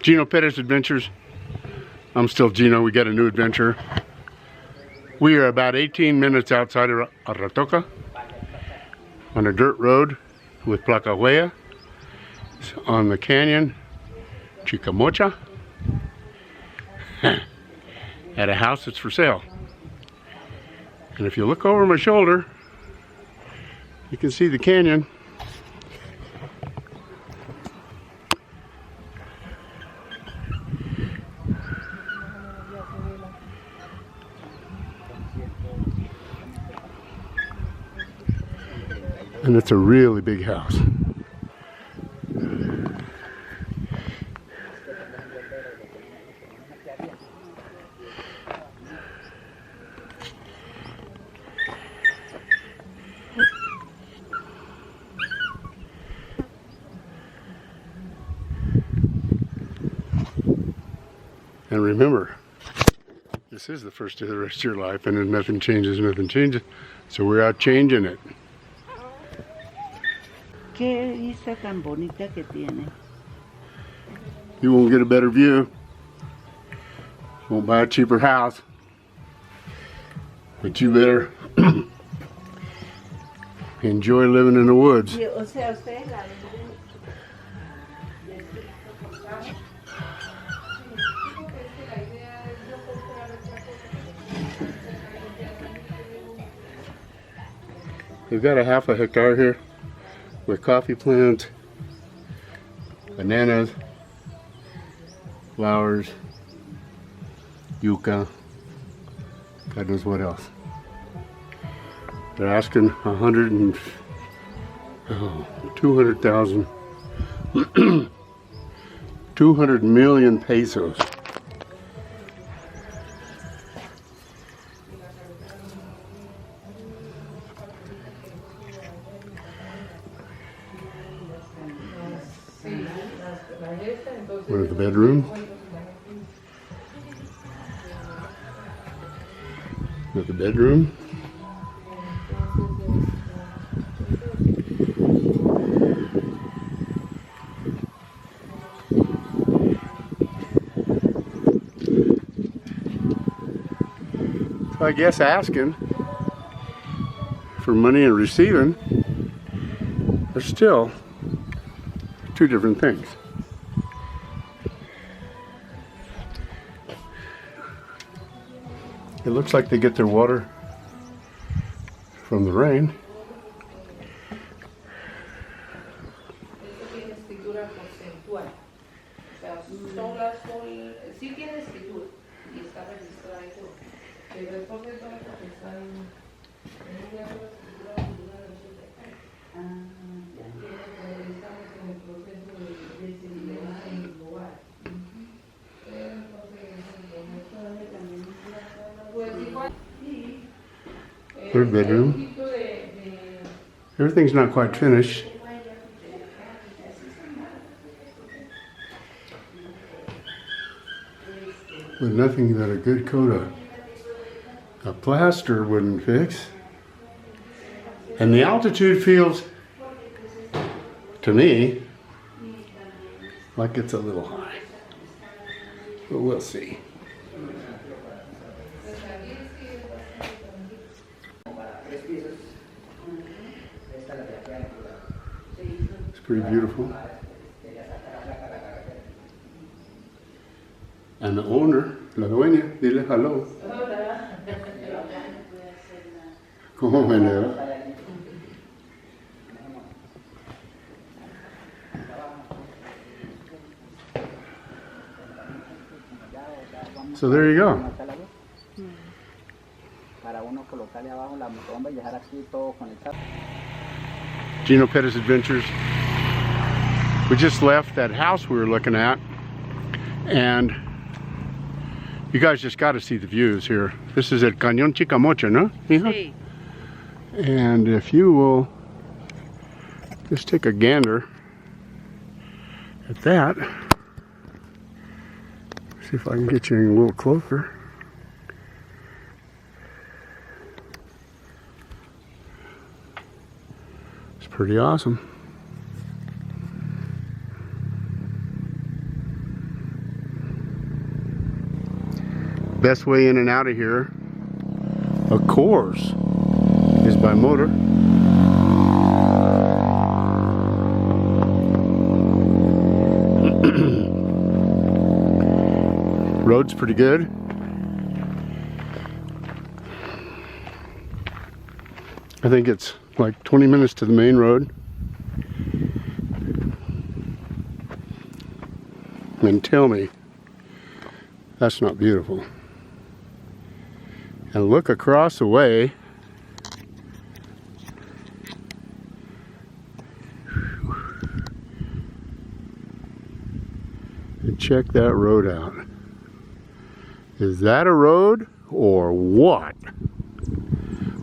Geno Pettis Adventures. I'm still Geno. We got a new adventure. We are about 18 minutes outside of Aratoca on a dirt road with Placa Huella on the canyon Chicamocha at a house that's for sale. And if you look over my shoulder, you can see the canyon. And it's a really big house. And remember, this is the first of the rest of your life, and if nothing changes, nothing changes. So we're out changing it. Qué vista tan bonita que tiene. You won't get a better view. Won't buy a cheaper house. But you better enjoy living in the woods. O sea, ustedes la We've got a half a hectare here with coffee plants, bananas, flowers, yucca, God knows what else. They're asking 200,000, 200 million pesos. One of the bedrooms. Another bedroom. So I guess asking for money and receiving are still two different things. It looks like they get their water from the rain. Third bedroom. Everything's not quite finished. But nothing that a good coat of plaster wouldn't fix. And the altitude feels, to me, like it's a little high. But we'll see. It's pretty beautiful. And the owner, la dueña, dile hello. ¿Cómo me le va? So there you go. Geno Pettis Adventures. We just left that house we were looking at, and you guys just got to see the views here. This is at Cañón Chicamocha, no? Sí. And if you will just take a gander at that, see if I can get you a little closer. It's pretty awesome. best way in and out of here, of course, is by motor. Road's pretty good. I think it's like 20 minutes to the main road. And tell me that's not beautiful. And look across the way. And check that road out. Is that a road or what?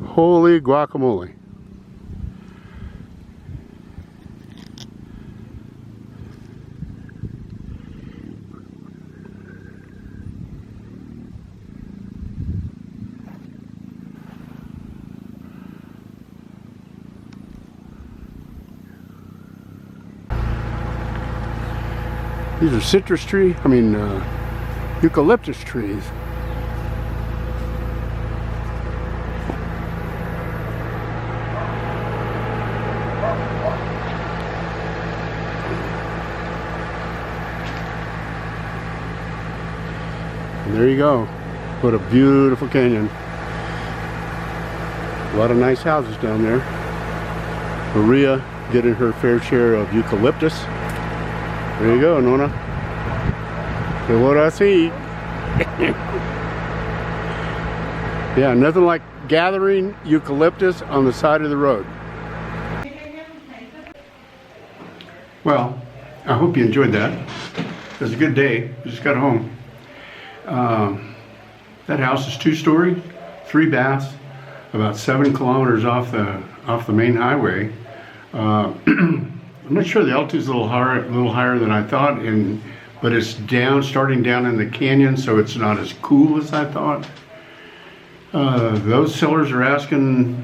Holy guacamole. These are citrus trees, eucalyptus trees. And there you go. What a beautiful canyon. A lot of nice houses down there. Maria getting her fair share of eucalyptus. There you go, Nona. Look what I see. Yeah, nothing like gathering eucalyptus on the side of the road. Well, I hope you enjoyed that. It was a good day. We just got home. That house is 2-story, 3 baths, about 7 kilometers off the main highway. I'm not sure the altitude's a little higher than I thought, but it's starting down in the canyon, so it's not as cool as I thought. Those sellers are asking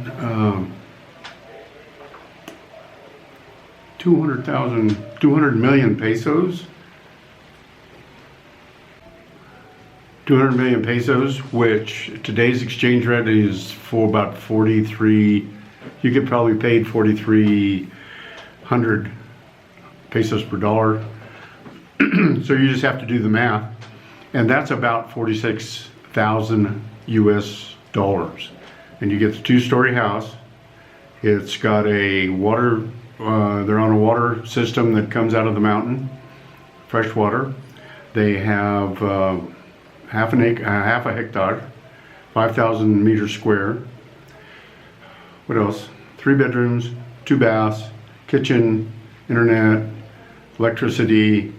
200 million pesos. 200 million pesos, which today's exchange rate is for about 43. You could probably pay 4,300 pesos per dollar. So you just have to do the math, and that's about 46,000 US dollars. And you get the 2-story house. It's got a water, they're on a water system that comes out of the mountain, fresh water. They have half a hectare, 5,000 meters square. What else? 3 bedrooms, 2 baths, kitchen, internet, electricity.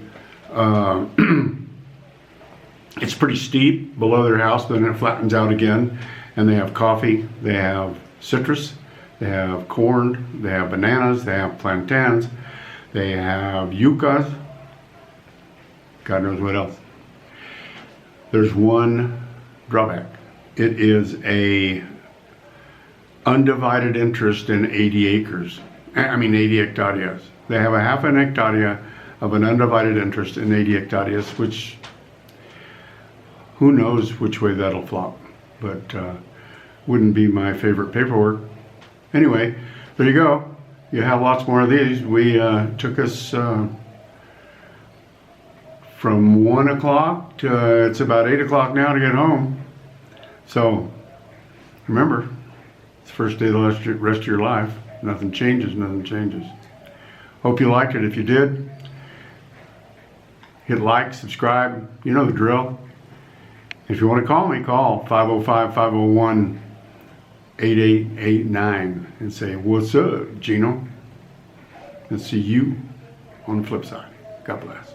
It's pretty steep below their house, but then it flattens out again. And they have coffee, they have citrus, they have corn, they have bananas, they have plantains, they have yuccas. God knows what else. There's one drawback. It is a undivided interest in 80 acres. 80 hectares. They have a half an hectare of an undivided interest in 80 hectares, which who knows which way that'll flop, but wouldn't be my favorite paperwork. Anyway, there you go. You have lots more of these. We took us from 1 o'clock to it's about 8 o'clock now to get home. So remember, it's the first day of the rest of your life. Nothing changes, nothing changes. Hope you liked it. If you did, hit like, subscribe, you know the drill. If you want to call me, call 505-501-8889 and say, what's up, Geno? And see you on the flip side. God bless.